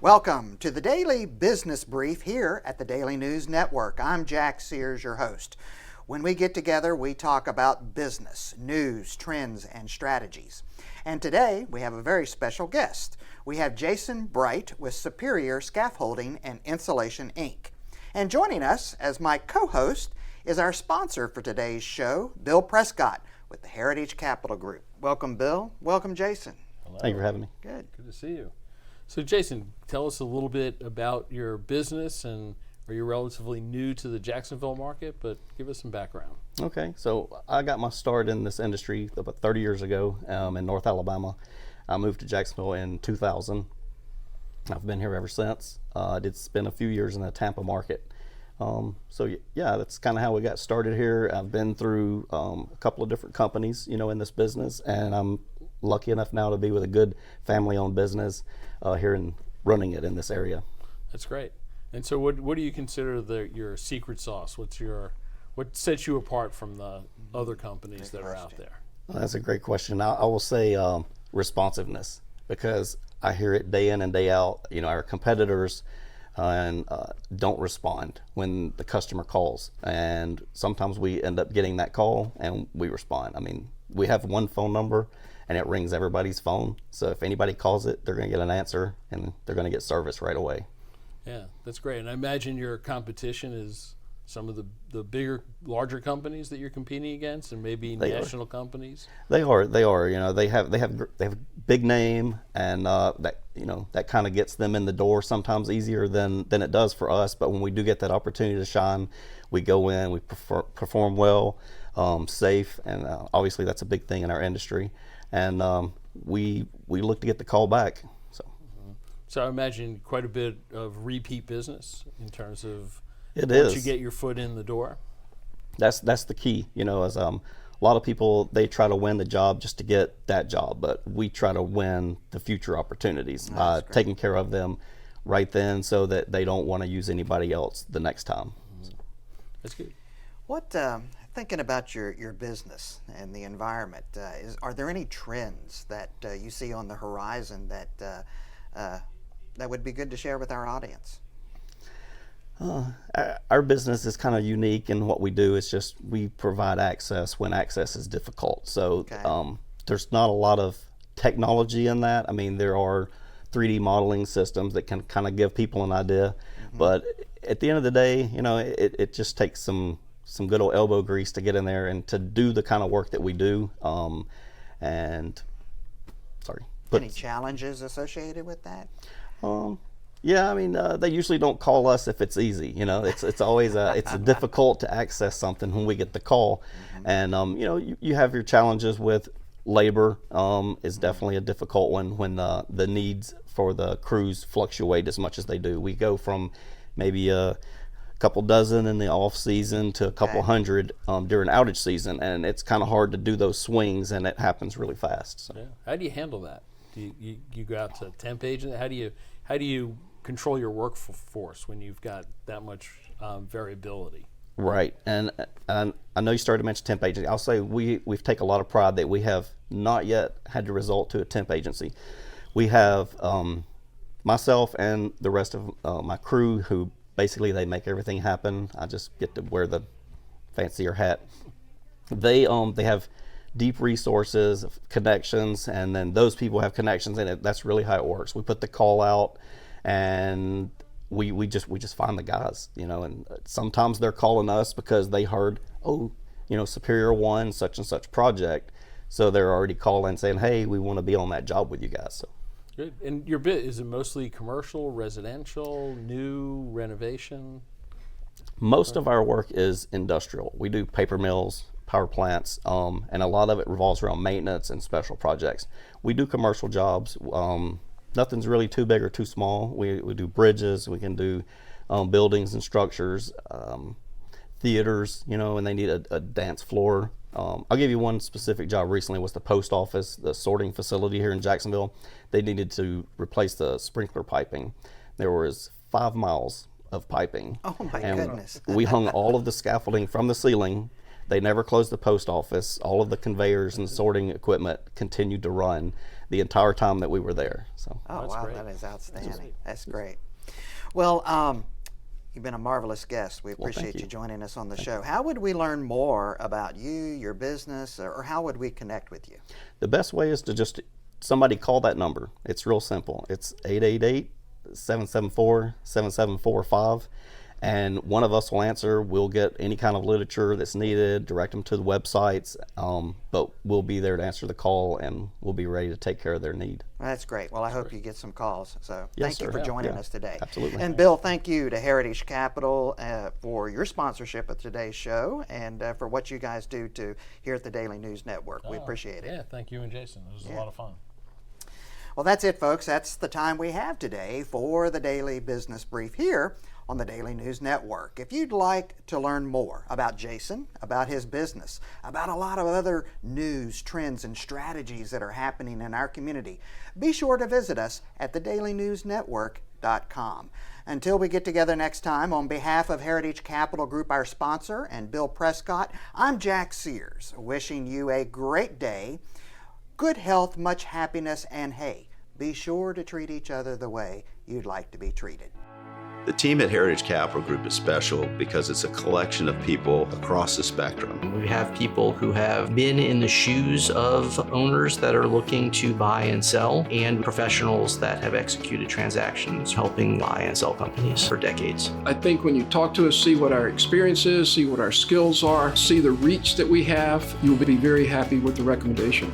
Welcome to the Daily Business Brief here at the Daily News Network. I'm Jack Sears, your host. When we get together, we talk about business, news, trends, and strategies. And today, we have a very special guest. We have Jason Bright with Superior Scaffolding and Insulation, Inc. And joining us as my co-host is our sponsor for today's show, Bill Prescott with the Heritage Capital Group. Welcome, Bill. Welcome, Jason. Hello. Thank you for having me. Good. Good to see you. So Jason, tell us a little bit about your business, and are you relatively new to the Jacksonville market, but give us some background. Okay, so I got my start in this industry about 30 years ago in North Alabama. I moved to Jacksonville in 2000. I've been here ever since. I did spend a few years in the Tampa market. Yeah, that's kind of how we got started here. I've been through a couple of different companies, in this business, and I'm lucky enough now to be with a good family-owned business here and running it in this area. That's great. And so what do you consider your secret sauce? What sets you apart from the other companies that are out there? Well, that's a great question. I will say responsiveness, because I hear it day in and day out. Our competitors don't respond when the customer calls, and sometimes we end up getting that call and we respond. I mean, we have one phone number and it rings everybody's phone, so if anybody calls it, they're going to get an answer and they're going to get service right away. Yeah, that's great. And I imagine your competition is some of the bigger, larger companies that you're competing against, and maybe national companies. They are. They have a big name, and that kind of gets them in the door sometimes easier than it does for us. But when we do get that opportunity to shine, we go in, we perform well, safe, and obviously that's a big thing in our industry. And we look to get the call back. So I imagine quite a bit of repeat business in terms of once you get your foot in the door. That's the key. As a lot of people, they try to win the job just to get that job, but we try to win the future opportunities, taking care of them right then so that they don't want to use anybody else the next time. That's good. Thinking about your business and the environment, are there any trends that you see on the horizon that would be good to share with our audience? Our business is kind of unique in what we do. It's just we provide access when access is difficult. So there's not a lot of technology in that. I mean, there are 3D modeling systems that can kind of give people an idea. Mm-hmm. But at the end of the day, it just takes some good old elbow grease to get in there and to do the kind of work that we do. Any challenges associated with that? Yeah, I mean, they usually don't call us if it's easy. It's always it's difficult to access something when we get the call. Mm-hmm. And you have your challenges with labor. Is definitely a difficult one when the needs for the crews fluctuate as much as they do. We go from maybe a couple dozen in the off season to a couple hundred during outage season, and it's kind of hard to do those swings, and it happens really fast. So. Yeah. How do you handle that? Do you go out to temp agent? How do you control your workforce when you've got that much variability? Right, and I know you started to mention temp agency. I'll say we've taken a lot of pride that we have not yet had to resort to a temp agency. We have myself and the rest of my crew who basically they make everything happen. I just get to wear the fancier hat. They have deep resources, connections, and then those people have connections, and that's really how it works. We put the call out, and we just find the guys, and sometimes they're calling us because they heard, Superior won such and such project, so they're already calling saying, hey, we want to be on that job with you guys. So. Good. And your bit, is it mostly commercial, residential, new, renovation? Most of our work is industrial. We do paper mills, power plants, and a lot of it revolves around maintenance and special projects. We do commercial jobs. Nothing's really too big or too small. We do bridges. We can do buildings and structures, theaters, and they need a dance floor. I'll give you one specific job recently was the post office, the sorting facility here in Jacksonville. They needed to replace the sprinkler piping. There was 5 miles of piping. Oh my goodness. We hung all of the scaffolding from the ceiling. They never closed the post office. All of the conveyors and sorting equipment continued to run. the entire time that we were there. So. Oh, That's wow, great. that is outstanding. That's great. Well, you've been a marvelous guest. We appreciate you joining us on the show. How would we learn more about you, your business, or how would we connect with you? The best way is to just somebody call that number. It's real simple. It's 888-774-7745. And one of us will answer. We'll get any kind of literature that's needed, direct them to the websites, but we'll be there to answer the call, and we'll be ready to take care of their need. Well, that's great. Well, I hope you get some calls. So Yes, thank you sir. for Yeah, joining yeah. us today. Absolutely. And Bill, thank you to Heritage Capital for your sponsorship of today's show and for what you guys do here at the Daily News Network. We appreciate it. Yeah, thank you and Jason. It was a lot of fun. Well, that's it, folks. That's the time we have today for the Daily Business Brief here on the Daily News Network. If you'd like to learn more about Jason, about his business, about a lot of other news, trends, and strategies that are happening in our community, be sure to visit us at thedailynewsnetwork.com. Until we get together next time, on behalf of Heritage Capital Group, our sponsor, and Bill Prescott, I'm Jack Sears, wishing you a great day, good health, much happiness, and hey, be sure to treat each other the way you'd like to be treated. The team at Heritage Capital Group is special because it's a collection of people across the spectrum. We have people who have been in the shoes of owners that are looking to buy and sell, and professionals that have executed transactions helping buy and sell companies for decades. I think when you talk to us, see what our experience is, see what our skills are, see the reach that we have, you'll be very happy with the recommendation.